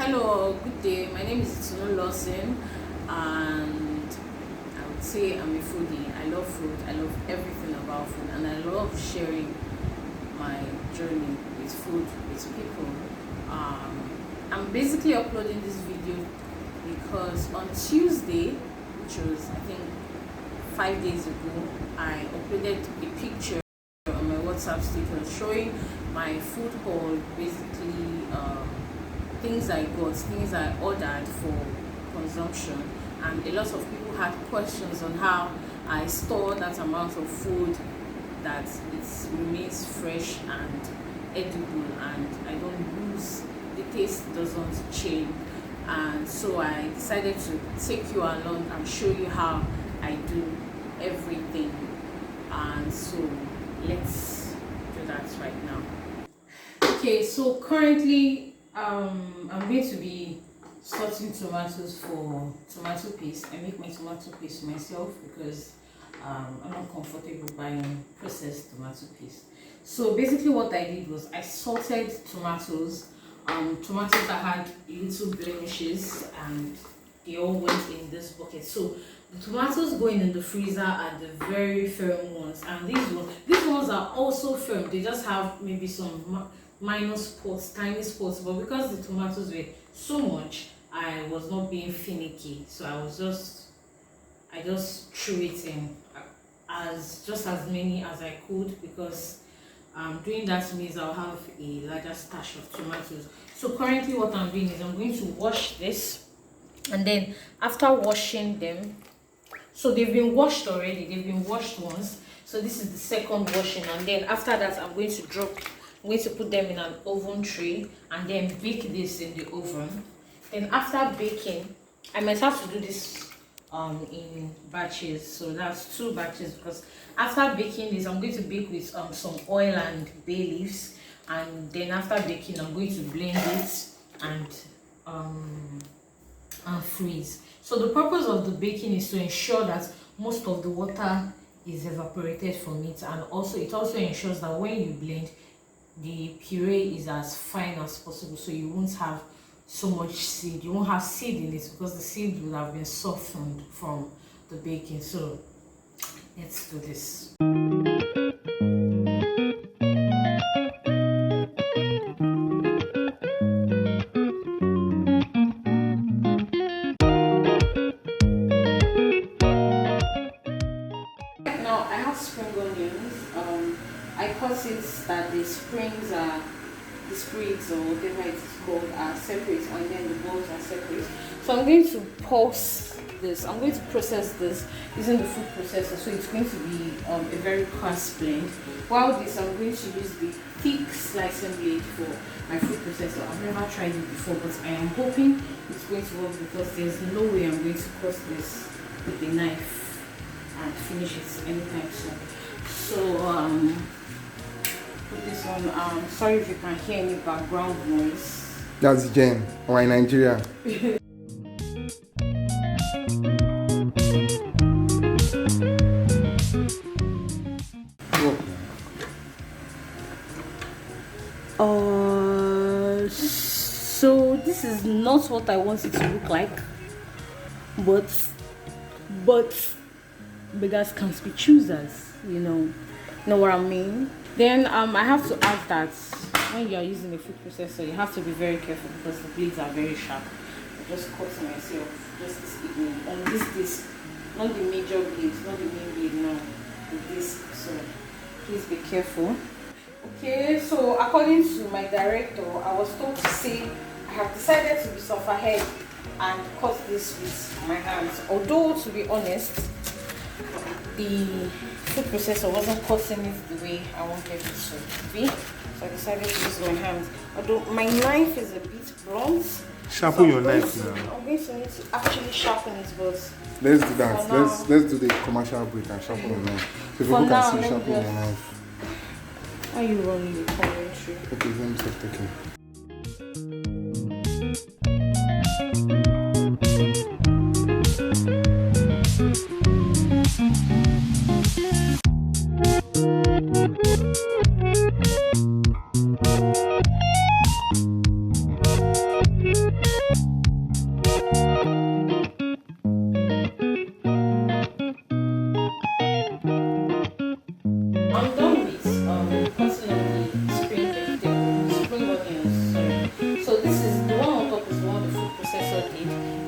Hello, good day. My name is Lawson, and I would say I'm a foodie. I love food, I love everything about food, and I love sharing my journey with food with people. I'm basically uploading this video because on Tuesday, which was I think 5 days ago, I uploaded a picture on my WhatsApp status showing my food haul, basically things I got, things I ordered for consumption, and a lot of people had questions on how I store that amount of food that it remains fresh and edible and I don't lose, the taste doesn't change. And so I decided to take you along and show you how I do everything. And so let's do that right now. Okay, so currently I'm going to be sorting tomatoes for tomato paste. I make my tomato paste myself because I'm not comfortable buying processed tomato paste. So basically what I did was I sorted tomatoes, tomatoes that had little blemishes, and they all went in this bucket. So the tomatoes going in the freezer are the very firm ones, and these ones are also firm. They just have maybe some minor spots, tiny spots, but because the tomatoes were so much, I was not being finicky, so I just threw it in as many as I could, because doing that means I'll have a larger stash of tomatoes. So currently what I'm doing is I'm going to wash this, and then after washing them, so they've been washed already, they've been washed once, so this is the second washing, and then after that I'm going to put them in an oven tray and then bake this in the oven. Then after baking, I might have to do this in batches, so that's 2 batches, because after baking this I'm going to bake with some oil and bay leaves, and then after baking I'm going to blend it and freeze. So the purpose of the baking is to ensure that most of the water is evaporated from it, and it also ensures that when you blend, the puree is as fine as possible, so you won't have so much seed. You won't have seed in it because the seed would have been softened from the baking. So let's do this. Now I have spring onions. I cut it that the sprigs or whatever it is called are separate, and then the balls are separate. So I'm going to pulse this. I'm going to process this using the food processor, so it's going to be a very fast blend. While this, I'm going to use the thick slicing blade for my food processor. I've never tried it before, but I am hoping it's going to work, because there's no way I'm going to cut this with a knife and finish it anytime soon. So put this on. Sorry if you can hear any background noise. That's Jen, or in Nigeria. So this is not what I want it to look like, but beggars can't be choosers, you know what I mean. Then I have to add that when you are using a food processor, you have to be very careful because the blades are very sharp. I just cut myself just this evening on this disc, not the major blade, not the main blade, no, the disc. So please be careful. Okay, so according to my director, I was told to say I have decided to be sufferhead and cut this with my hands. Although, to be honest, the food processor wasn't cutting it the way I wanted it to be, so I decided to use my hands. Although my knife is a bit blunt. Sharpen your knife now. I'm going to need to actually sharpen it, but let's do that. Let's do the commercial break and sharpen your knife. So people can see sharpen your knife. Why are you running the commentary? Okay, let me stop talking.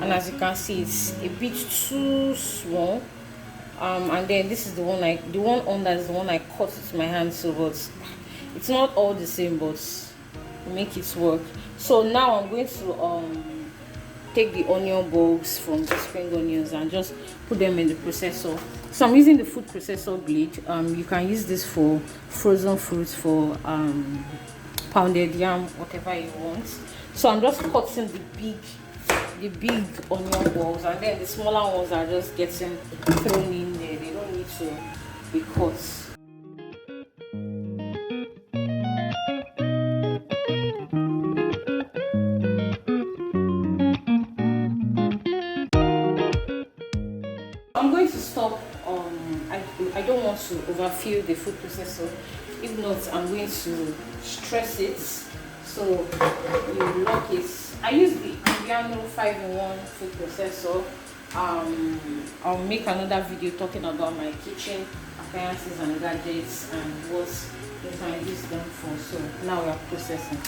and as you can see, it's a bit too small. And then this is the one the one under is the one I cut with my hand, so but it's not all the same, but make it work. So now I'm going to take the onion bulbs from the spring onions and just put them in the processor. So I'm using the food processor blade. You can use this for frozen fruits, for pounded yam, whatever you want. So I'm just cutting the big onion balls, and then the smaller ones are just getting thrown in there. They don't need to be cut. I'm going to stop. I don't want to overfill the food processor. If not, I'm going to stress it, so you lock it. I use the Nigerian 5-in-1 food processor. I'll make another video talking about my kitchen appliances and gadgets and what you can use them for. So now we are processing.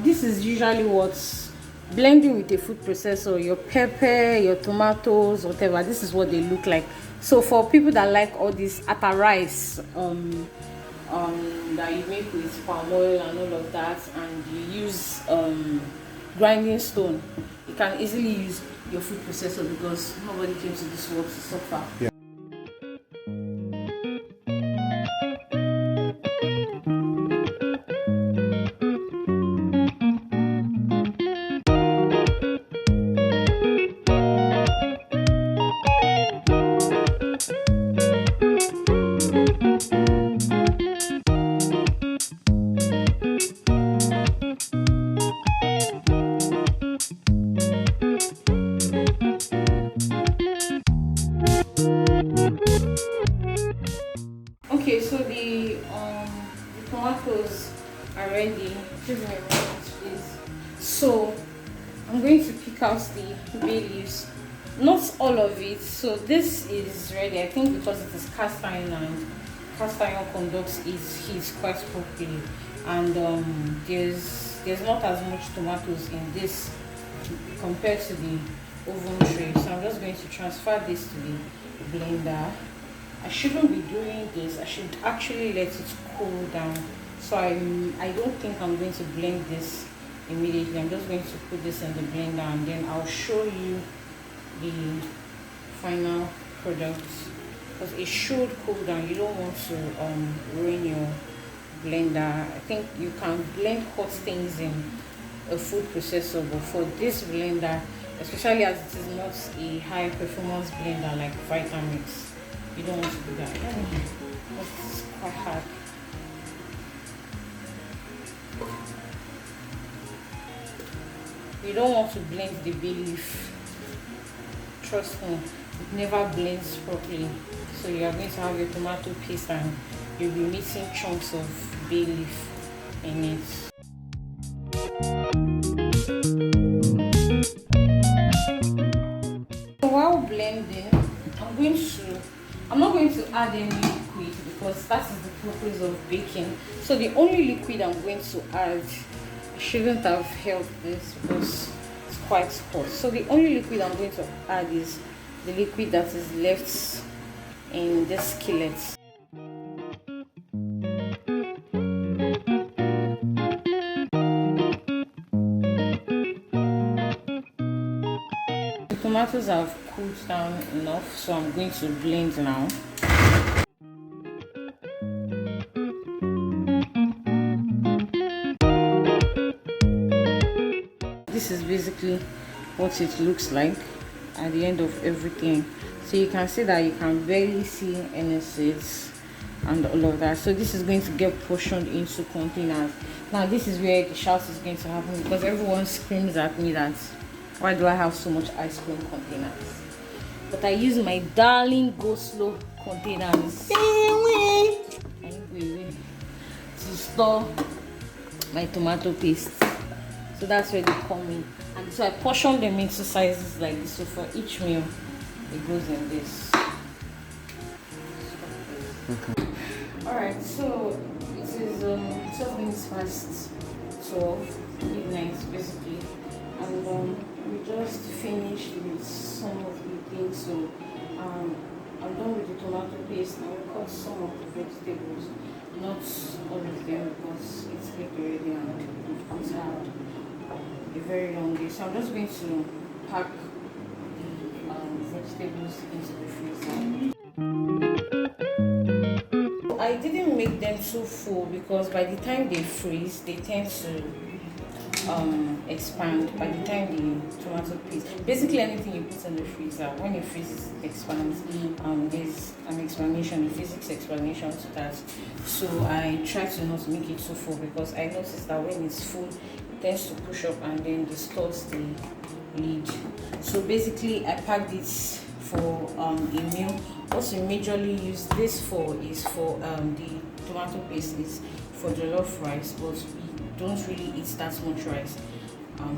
This is usually what's blending with a food processor, your pepper, your tomatoes, whatever. This is what they look like. So for people that like all this atta rice that you make with palm oil and all of that, and you use grinding stone, you can easily use your food processor because nobody came to this world to suffer. Yeah. Okay, so the tomatoes are ready. Give me a moment, please. So I'm going to pick out the bay leaves, not all of it. So this is ready, I think, because it is cast iron, and cast iron conducts its heat quite properly, and there's not as much tomatoes in this compared to the oven tray. So I'm just going to transfer this to the blender. I shouldn't be doing this. I should actually let it cool down. So I don't think I'm going to blend this immediately. I'm just going to put this in the blender, and then I'll show you the final product, because it should cool down. You don't want to ruin your blender. I think you can blend hot things in a food processor, but for this blender, especially as it is not a high performance blender like Vitamix, you don't want to do that. It's quite hard. You don't want to blend the bay leaf. Trust me, it never blends properly. So you are going to have your tomato paste and you'll be mixing chunks of bay leaf in it. So while blending, I'm not going to add any liquid because that is the purpose of baking. So the only liquid I'm going to add, I shouldn't have held this because it's quite hot. So the only liquid I'm going to add is the liquid that is left in this skillet. The tomatoes have cooled down enough, so I'm going to blend now. This is basically what it looks like at the end of everything. So you can see that you can barely see any seeds and all of that. So this is going to get portioned into containers. Now this is where the shout is going to happen, because everyone screams at me that why do I have so much ice cream containers? But I use my darling go slow containers to store my tomato paste. So that's where they come in, and so I portion them into sizes like this. So for each meal, it goes in this. Alright, so it is 12 minutes past 12 midnight basically, and we just finished with some of the things. So I'm done with the tomato paste. Now we cut some of the vegetables, not all of them because it's late already and we've had a very long day. So I'm just going to pack the vegetables into the freezer. I didn't make them too full because by the time they freeze, they tend to expand. By the time the tomato paste, basically anything you put in the freezer, when it freezes, it expands. There's an explanation, a physics explanation to that. So I try to not make it too full because I noticed that when it's full, it tends to push up and then distorts the lid. So basically, I packed this for a meal. What we majorly use this for is for the tomato paste is for jollof rice, but we don't really eat that much rice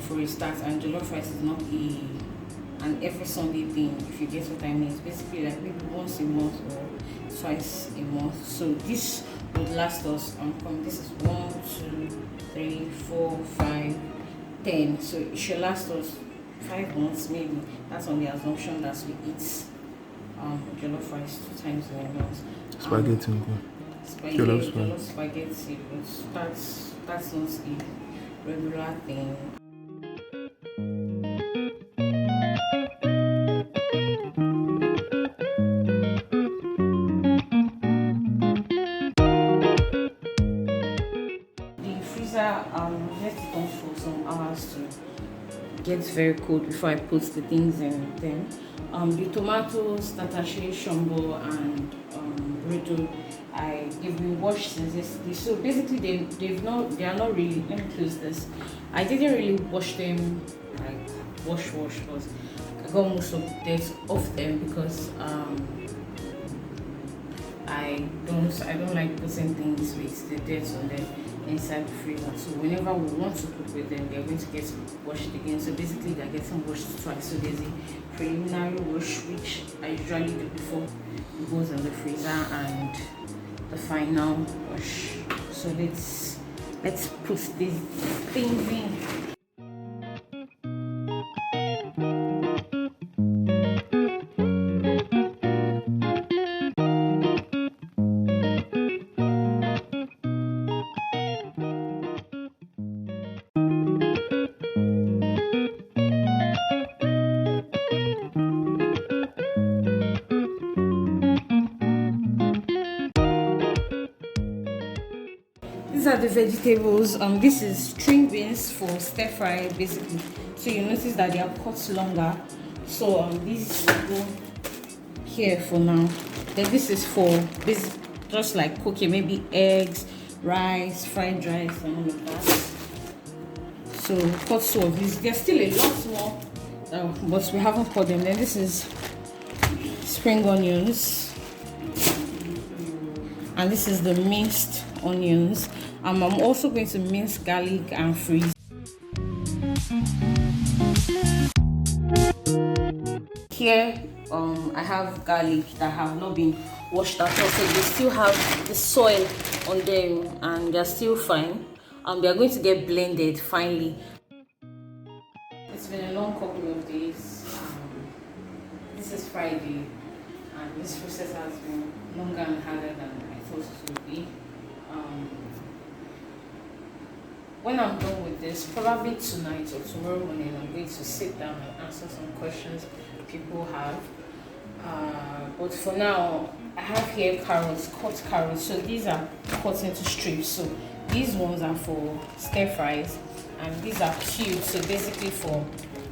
for a start, and jollof rice is not an every Sunday thing, if you get what I mean. It's basically like maybe once a month or twice a month. So this would last us from this is 1, 2, 3, 4, 5, 10. So it should last us 5 months maybe. That's on the assumption that we eat jollof rice 2 times in a month. Spaghetti. Jollof spaghetti, but that's not a regular thing. The freezer left it on for some hours to get very cold before I put the things in them. The tomatoes, tatache, shombo, and burrito, they've been washed since yesterday. So basically, they are not really. Let me close this. I didn't really wash them like wash because I got most of the dirt off them because I don't like putting things with the dirt on them inside the freezer. So whenever we want to cook with them, they're going to get washed again. So basically, they're getting washed twice. So there's a preliminary wash which I usually do before it goes in the freezer, and the final wash. So let's put these things in. These are the vegetables. This is string beans for stir fry basically. So you notice that they are cut longer. So these will go here for now. Then this is for this, just like cooking, maybe eggs, rice, fried rice, and all of that. So cut two of these. There's still a lot more, but we haven't cut them. Then this is spring onions, and this is the minced onions. I'm also going to mince garlic and freeze. Here I have garlic that have not been washed at all, so they still have the soil on them and they're still fine. They are going to get blended finally. It's been a long couple of days. This is Friday and this process has been longer and harder than I thought it would be. When I'm done with this, probably tonight or tomorrow morning, I'm going to sit down and answer some questions people have. But for now, I have here carrots, cut carrots. So these are cut into strips. So these ones are for stir fries, and these are cubed. So basically for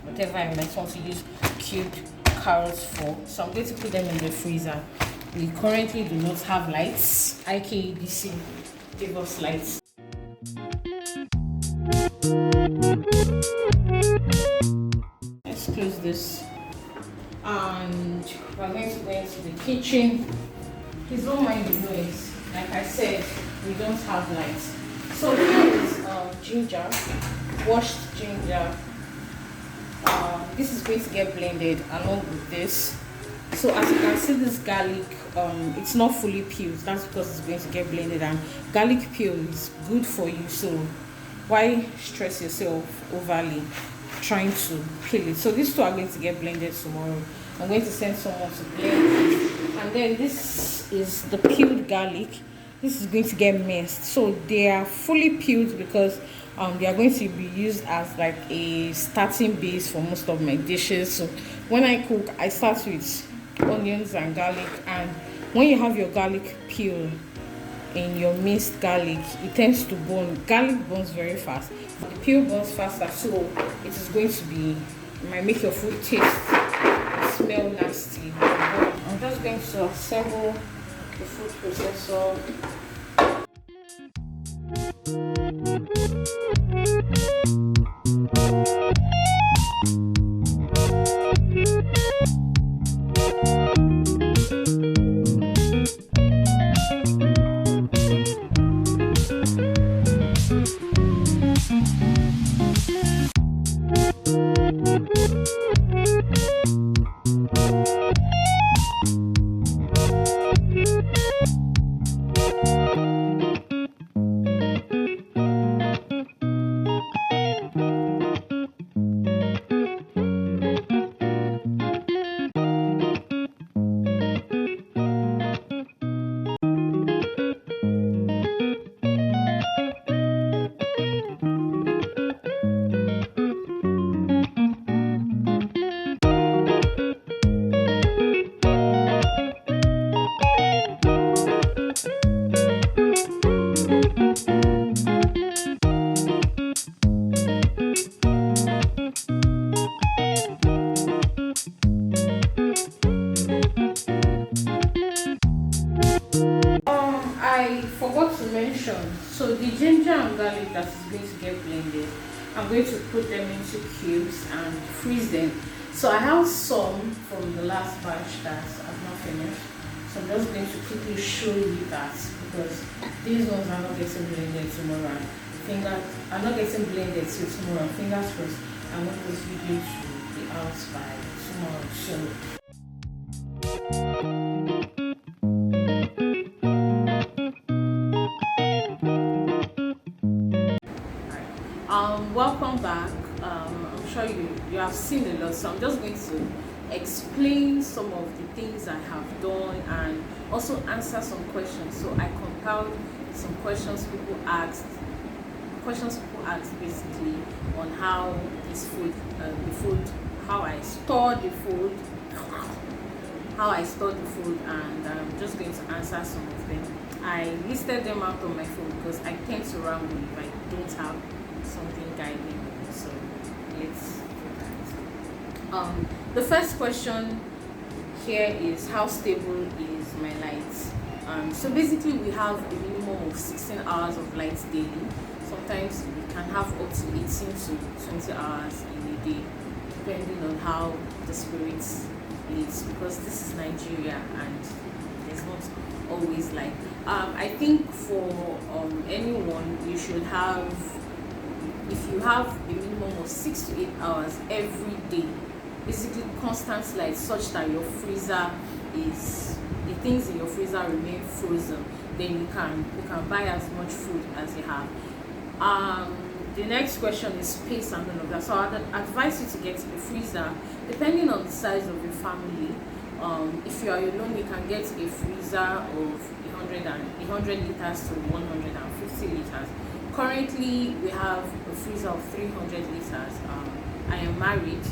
whatever I might want to use cubed carrots for. So I'm going to put them in the freezer. We currently do not have lights. IKEDC gave us lights. Let's close this, and we're going to go into the kitchen. Please don't mind the noise. Like I said, we don't have lights. So here is ginger, washed ginger. This is going to get blended along with this. So as you can see, this garlic, it's not fully peeled. That's because it's going to get blended, and garlic peel is good for you. So why stress yourself overly trying to peel it? So these two are going to get blended tomorrow. I'm going to send someone to blend it. And then this is the peeled garlic. This is going to get minced. So they are fully peeled because they are going to be used as like a starting base for most of my dishes. So when I cook, I start with onions and garlic, and when you have your garlic peel in your minced garlic, it tends to burn. Garlic burns very fast. The peel burns faster, so it is going to be, it might make your food taste, smell nasty. I'm just going to assemble the food processor. I forgot to mention, so the ginger and garlic that is going to get blended, I'm going to put them into cubes and freeze them. So I have some from the last batch that I've not finished, so I'm just going to quickly show you that, because these ones are not getting blended tomorrow. I'm not getting blended till tomorrow. Fingers crossed, I want this video to be out by tomorrow. So welcome back. I'm sure you have seen a lot, so I'm just going to explain some of the things I have done and also answer some questions. So I compiled some questions people asked basically on how this food, how I store the food, and I'm just going to answer some of them. I listed them out on my phone because I tend to ramble if I don't have something guiding me. So let's do that. The first question here is, how stable is my light? So basically we have a minimum of 16 hours of light daily. Sometimes we can have up to 18 to 20 hours in a day, depending on how the spirits leads, because this is Nigeria and there's not always light. I think for anyone, you should have, if you have a minimum of 6 to 8 hours every day, basically constant light, such that your freezer is, the things in your freezer remain frozen, then you can buy as much food as you have. The next question is space and all of that. So I'd advise you to get a freezer, depending on the size of your family. If you are alone, you can get a freezer of 100 liters to 150 liters. Currently, we have a freezer of 300 liters. I am married,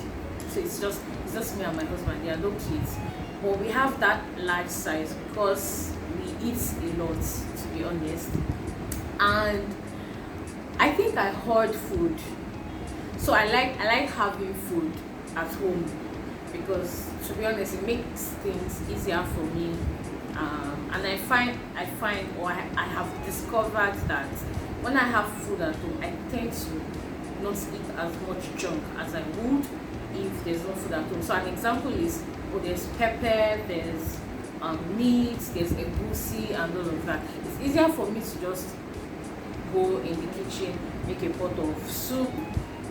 so it's just me and my husband. There are no kids, but we have that large size because we eat a lot, to be honest. And I think I hoard food, so I like having food at home, because to be honest, it makes things easier for me. And I find or I have discovered that when I have food at home, I tend to not eat as much junk as I would if there's no food at home. So an example is, there's pepper, there's meat, there's egusi and all of that. It's easier for me to just go in the kitchen, make a pot of soup,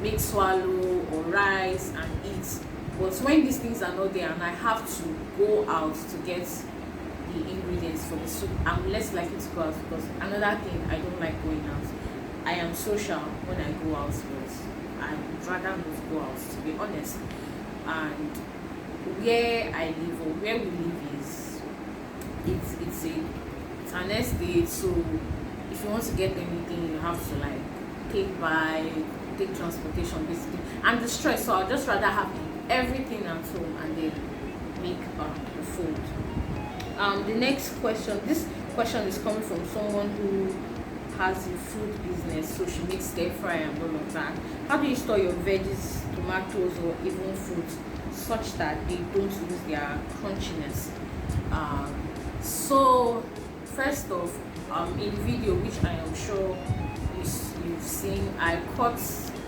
make swallow or rice and eat But when these things are not there and I have to go out to get the ingredients for the soup, I'm less likely to go out, because another thing, I don't like going out. I am social when I go out, but I would rather not go out, to be honest. And where I live, or where we live, is it's an estate, so if you want to get anything, you have to like take transportation basically, and the stress. So I'd just rather have everything at home and then make the food. The next question, this question is coming from someone who has a food business, so she makes stir fry and all of that. How do you store your veggies, tomatoes, or even fruits such that they don't lose their crunchiness? So first off, in the video, which I am sure you've seen, I cut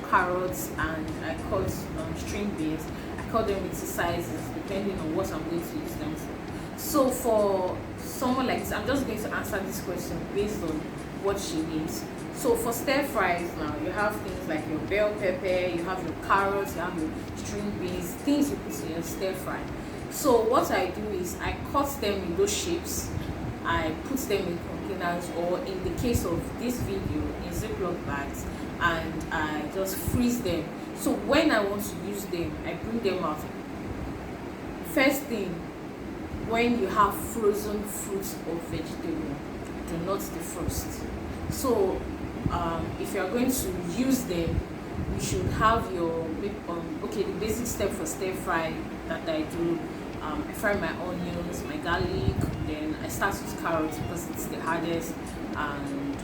carrots and I cut string beans. I cut them into sizes depending on what I'm going to use them for. So for someone like this, I'm just going to answer this question based on what she needs. So for stir fries now, you have things like your bell pepper, you have your carrots, you have your string beans, things you put in your stir fry. So what I do is I cut them in those shapes, I put them in containers, or in the case of this video, in Ziploc bags, and I just freeze them. So when I want to use them, I bring them out. First thing, when you have frozen fruits or vegetable, do not defrost. So if you are going to use them, you should have your the basic step for stir fry that I do. I fry my onions, my garlic, then I start with carrots because it's the hardest, and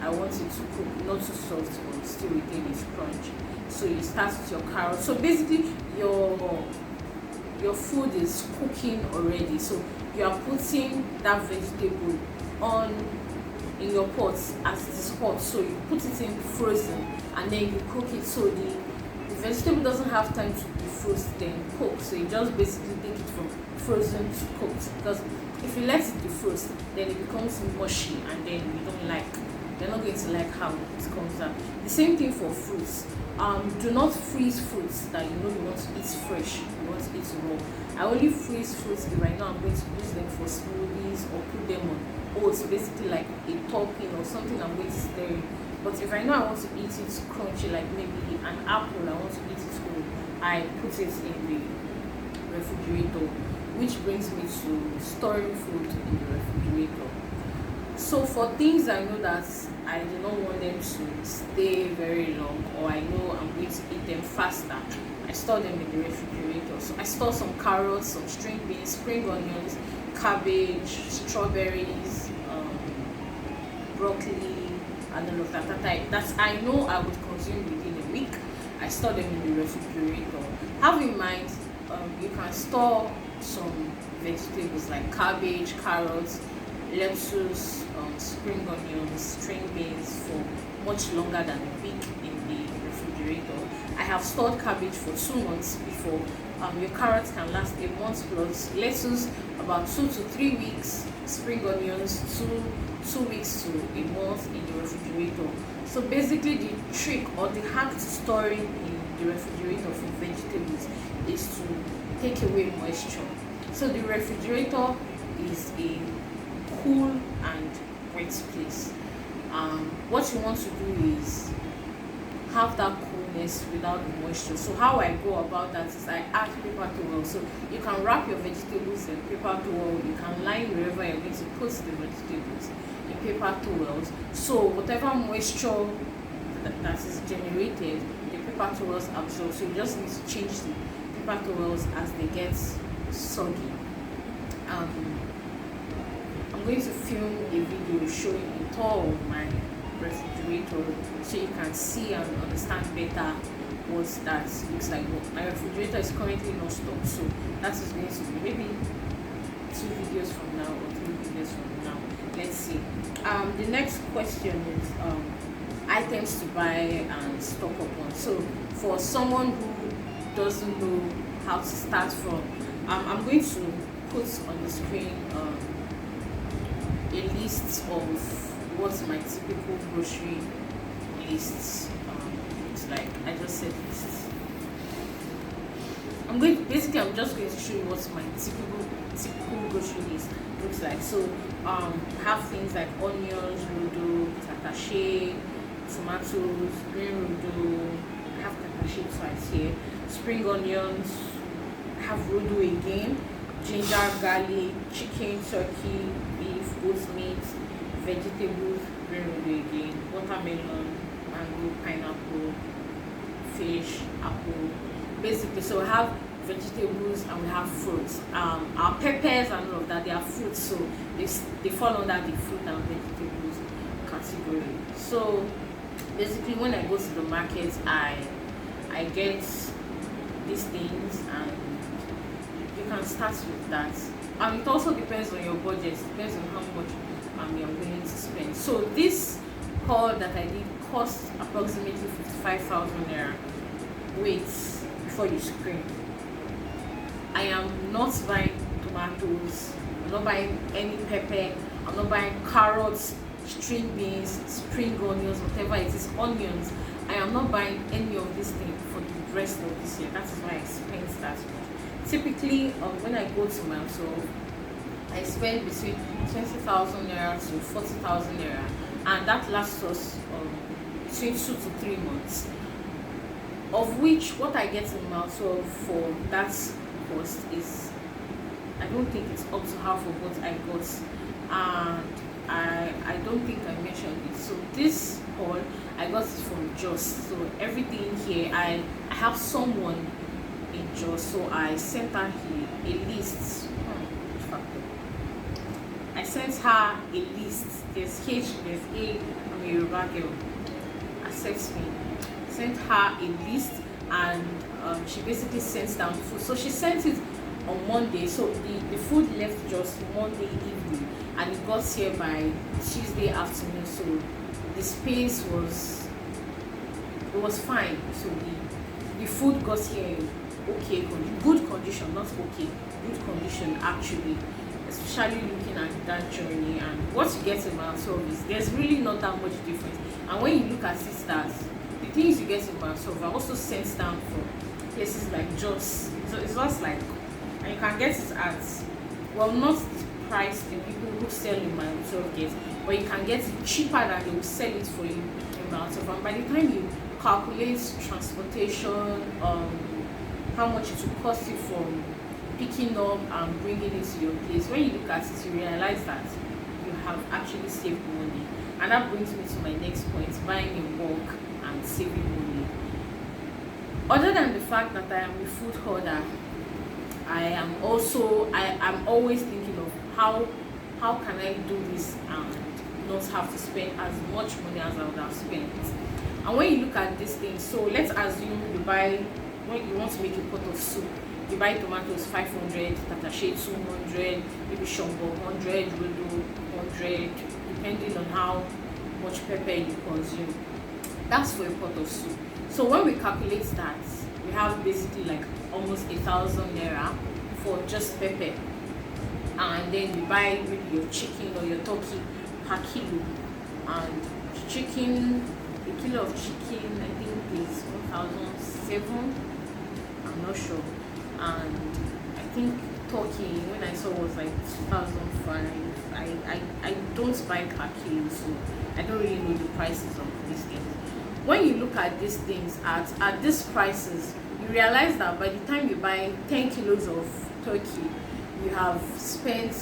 I want it to cook not too soft but still retain its crunch. So you start with your carrots. So basically your food is cooking already, so you are putting that vegetable on in your pot as it is hot. So you put it in frozen and then you cook it, so the vegetable doesn't have time to defrost then cook. So you just basically take it from frozen to cooked, because if you let it defrost, then it becomes mushy, and then you're not going to like how it comes out. The same thing for fruits. Do not freeze fruits that you want to eat fresh, you want to eat raw. I only freeze fruits if I know I'm going to use them for smoothies or put them on oats, basically like a topping or something I'm going to stir in. But if I know I want to eat it crunchy, like maybe an apple, I want to eat it whole, I put it in the refrigerator, which brings me to storing food in the refrigerator. So for things I know that I do not want them to stay very long, or I know I'm going to eat them faster, I store them in the refrigerator. So I store some carrots, some string beans, spring onions, cabbage, strawberries, broccoli, and all of that I know I would consume within a week. I store them in the refrigerator. Have in mind, you can store some vegetables like cabbage, carrots, lettuce, spring onions, string beans for much longer than a week in the refrigerator. I have stored cabbage for 2 months before. Your carrots can last a month plus, lettuce about 2 to 3 weeks, spring onions 2 weeks to a month in the refrigerator. So basically the trick or the hack to storing in the refrigerator for vegetables is to take away moisture. So the refrigerator is a cool and wet place. What you want to do is have that coolness without the moisture. So how I go about that is I add paper towel. So you can wrap your vegetables in paper towel, you can line wherever you're going to put the vegetables in paper towels. So whatever moisture that is generated, the paper towels absorb. So you just need to change the paper towels as they get soggy. I'm going to film a video showing a tour of my refrigerator so you can see and understand better what that looks like. But my refrigerator is currently not stocked, so that is going to be maybe 2 videos from now or 3 videos from now. Let's see. The next question is items to buy and stock up on. So for someone who doesn't know how to start from, I'm going to put on the screen a list of what's my typical grocery list. It's like I just said list. I'm just going to show you what my typical grocery list looks like. So have things like onions, rodo, tatache, tomatoes, green rodo. I have tatache twice here. Spring onions. I have rodo again. Ginger, garlic, chicken, turkey, beef, goat meat, vegetables, green rodo again, watermelon, mango, pineapple, fish, apple. Basically, so we have vegetables and we have fruits. Our peppers and all of that, they are fruits, so they fall under the fruit and vegetables category. So basically, when I go to the market, I get these things, and you can start with that. And it also depends on your budget. It depends on how much you're willing to spend. So this haul that I did cost approximately 55,000 naira. Wait before you scream. I am not buying tomatoes, I'm not buying any pepper, I'm not buying carrots, string beans, spring onions, whatever it is, onions. I am not buying any of these things for the rest of this year. That is why I spent that much. Typically, when I go to myself, I spend between 20,000 naira to 40,000 naira, and that lasts us between 2 to 3 months. Of which, what I get in myself for that cost is, I don't think it's up to half of what I got, and I don't think I mentioned it. So this haul, I got it from Just. So everything here, I have someone in Just, so I sent her a list. I sent her a list. There's H, there's A, I'm a Yoruba girl. Accepts me. Sent her a list, and she basically sent down food. So she sent it on Monday. So the food left just Monday evening, and it got here by Tuesday afternoon. So the space was fine. So the food got here in good condition, not okay, good condition actually. Especially looking at that journey, and what you get in Mansour is there's really not that much difference. And when you look at sisters, the things you get in Mansour are also sent down from places like Jos. So it's just like, and you can get it at, well, not the price the people who sell in Mansour get, but you can get it cheaper than they will sell it for you in Mansour. And by the time you calculate transportation, how much it will cost you from picking up and bringing it to your place, when you look at it, you realize that you have actually saved money. And that brings me to my next point: buying in bulk and saving money. Other than the fact that I am a food hoarder, I am always thinking of how can I do this and not have to spend as much money as I would have spent. And when you look at these things, so let's assume when you want to make a pot of soup, you buy tomatoes 500, tatache 200, maybe shombo 100, rodo 100, depending on how much pepper you consume. That's for a pot of soup. So when we calculate that, we have basically like almost 1,000 naira for just pepper. And then you buy maybe your chicken or your turkey per kilo. And chicken, a kilo of chicken, I think is 1,007. I'm not sure. And I think turkey, when I saw, was like 2,005. I don't buy per kilo, so I don't really know the prices of these things. When you look at these things at these prices, you realize that by the time you buy 10 kilos of turkey, you have spent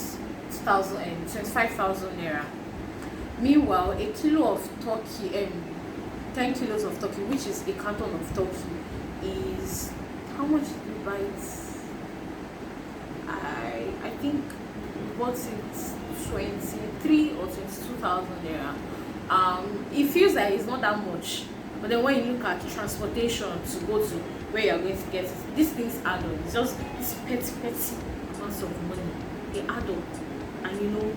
25,000 naira. Meanwhile, a kilo of turkey, 10 kilos of turkey, which is a carton of turkey, is, how much did we buy it? I think we bought it 23 or 22,000 naira. It feels like it's not that much, but then when you look at transportation to go to where you're going to get it, these things add up. It's just these petty amounts of money, they add up. And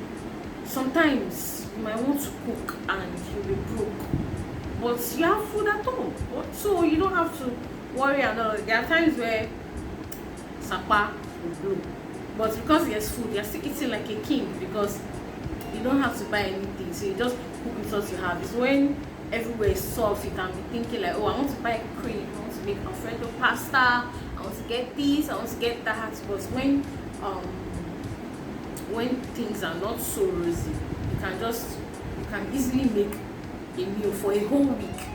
sometimes you might want to cook and you'll be broke, but you have food at home, so you don't have to worry. And all. There are times where sapa will blow, but because there's food, you're still eating like a king, because you don't have to buy anything, so you just cook with what you have. It's when everywhere is soft, you can be thinking like, oh, I want to buy cream, I want to make Alfredo pasta, I want to get this, I want to get that. But when things are not so rosy, you can easily make a meal for a whole week,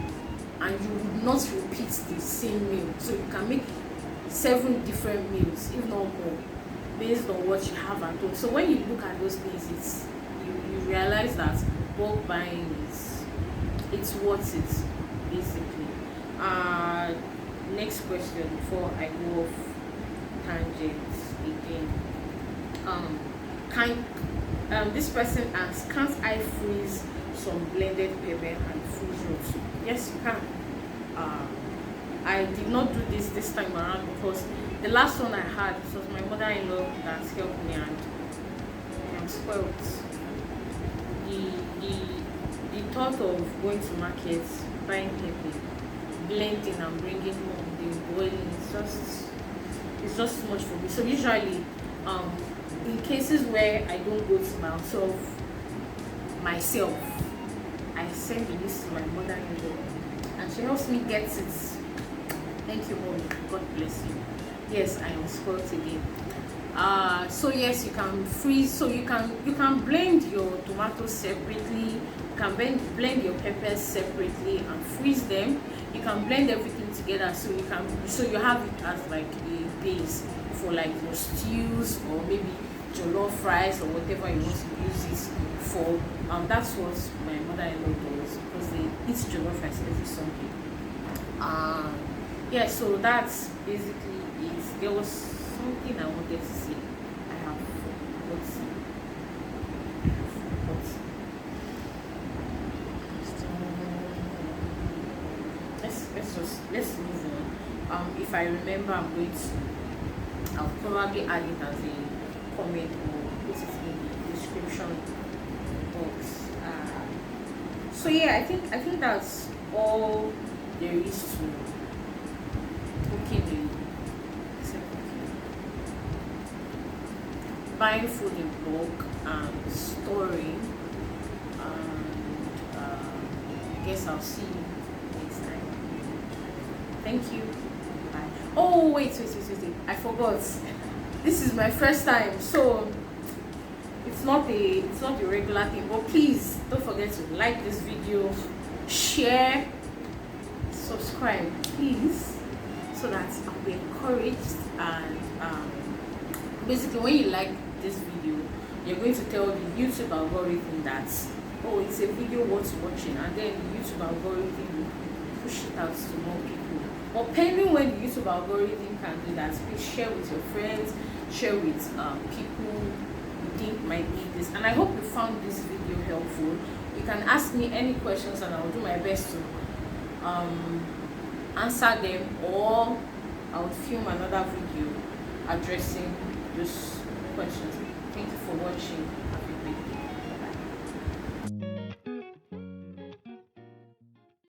and you would not repeat the same meal. So you can make 7 different meals, if not more, based on what you have at home. So when you look at those things, you realize that bulk buying it's worth it, basically. Next question before I go off tangents again. This person asks, can't I freeze some blended pepper and fruit juice? Yes, you can. I did not do this time around because the last one I had was my mother-in-law that helped me, and I'm spoiled. The thought of going to market, buying pepper, blending and bringing home, then boiling, it's just too much for me. So usually, in cases where I don't go to myself, I send the list to my mother-in-law, and she helps me get it. Thank you, Mommy. God bless you. Yes, I am spoiled again. So yes, you can freeze. So you can blend your tomatoes separately. You can blend your peppers separately and freeze them. You can blend everything together, so you have it as like a base for like your stews or maybe jollof rice or whatever you want to use it for. That's what my mother-in-law does, because they eat jollof rice every Sunday. Yeah, so that's basically it. There was something I wanted to say. I have forgotten. Let's move on. If I remember, I'll probably add it as a comment or put it in the description box. So yeah, I think that's all there is to cooking buying food in bulk and storing. And I guess I'll see you next time. Thank you. Bye. Oh wait, I forgot. This is my first time, so it's not a regular thing. But please don't forget to like this video, share, subscribe, please, so that I'll be encouraged. And basically, when you like this video, you're going to tell the YouTube algorithm that, oh, it's a video worth watching, and then the YouTube algorithm will push it out to more people. But pending when the YouTube algorithm can do that, please share with your friends, share with people you think might need this. And I hope you found this video helpful. You can ask me any questions and I'll do my best to answer them, or I'll film another video addressing those questions. Thank you for watching.